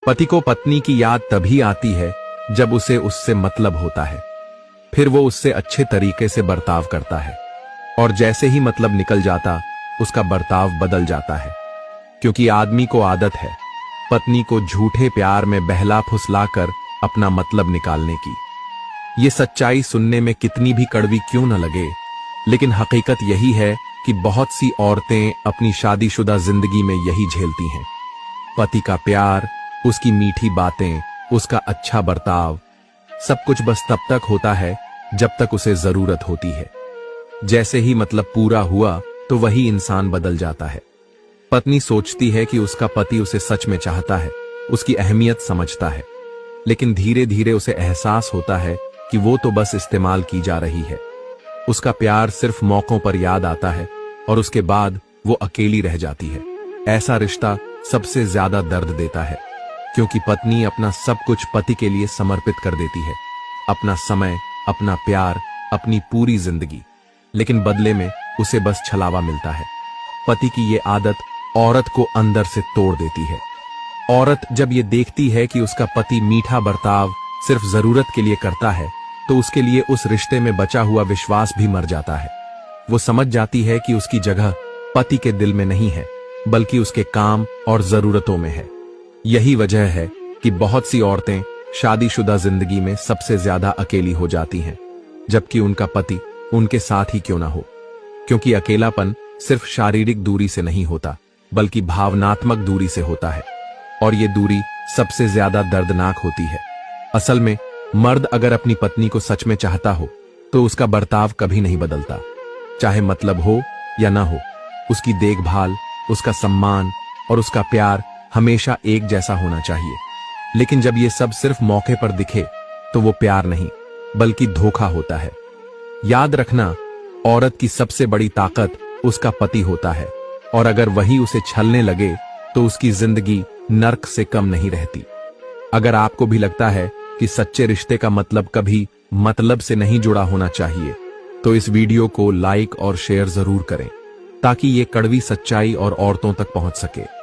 पति को पत्नी की याद तभी आती है जब उसे उससे मतलब होता है। फिर वो उससे अच्छे तरीके से बर्ताव करता है, और जैसे ही मतलब निकल जाता उसका बर्ताव बदल जाता है। क्योंकि आदमी को आदत है पत्नी को झूठे प्यार में बहला फुसलाकर अपना मतलब निकालने की। ये सच्चाई सुनने में कितनी भी कड़वी क्यों न लगे, लेकिन हकीकत यही है कि बहुत सी औरतें अपनी शादीशुदा जिंदगी में यही झेलती हैं। पति का प्यार, उसकी मीठी बातें, उसका अच्छा बर्ताव, सब कुछ बस तब तक होता है जब तक उसे जरूरत होती है। जैसे ही मतलब पूरा हुआ तो वही इंसान बदल जाता है। पत्नी सोचती है कि उसका पति उसे सच में चाहता है, उसकी अहमियत समझता है, लेकिन धीरे धीरे उसे एहसास होता है कि वो तो बस इस्तेमाल की जा रही है। उसका प्यार सिर्फ मौकों पर याद आता है और उसके बाद वो अकेली रह जाती है। ऐसा रिश्ता सबसे ज्यादा दर्द देता है, क्योंकि पत्नी अपना सब कुछ पति के लिए समर्पित कर देती है, अपना समय, अपना प्यार, अपनी पूरी जिंदगी, लेकिन बदले में उसे बस छलावा मिलता है। पति की ये आदत औरत को अंदर से तोड़ देती है। औरत जब ये देखती है कि उसका पति मीठा बर्ताव सिर्फ जरूरत के लिए करता है, तो उसके लिए उस रिश्ते में बचा हुआ विश्वास भी मर जाता है। वो समझ जाती है कि उसकी जगह पति के दिल में नहीं है, बल्कि उसके काम और जरूरतों में है। यही वजह है कि बहुत सी औरतें शादीशुदा जिंदगी में सबसे ज्यादा अकेली हो जाती हैं, जबकि उनका पति उनके साथ ही क्यों ना हो। क्योंकि अकेलापन सिर्फ शारीरिक दूरी से नहीं होता, बल्कि भावनात्मक दूरी से होता है, और ये दूरी सबसे ज्यादा दर्दनाक होती है। असल में मर्द अगर अपनी पत्नी को सच में चाहता हो तो उसका बर्ताव कभी नहीं बदलता, चाहे मतलब हो या ना हो। उसकी देखभाल, उसका सम्मान और उसका प्यार हमेशा एक जैसा होना चाहिए। लेकिन जब ये सब सिर्फ मौके पर दिखे तो वो प्यार नहीं, बल्कि धोखा होता है। याद रखना, औरत की सबसे बड़ी ताकत उसका पति होता है, और अगर वही उसे छलने लगे तो उसकी जिंदगी नर्क से कम नहीं रहती। अगर आपको भी लगता है कि सच्चे रिश्ते का मतलब कभी मतलब से नहीं जुड़ा होना चाहिए, तो इस वीडियो को लाइक और शेयर जरूर करें, ताकि ये कड़वी सच्चाई और औरतों तक पहुंच सके।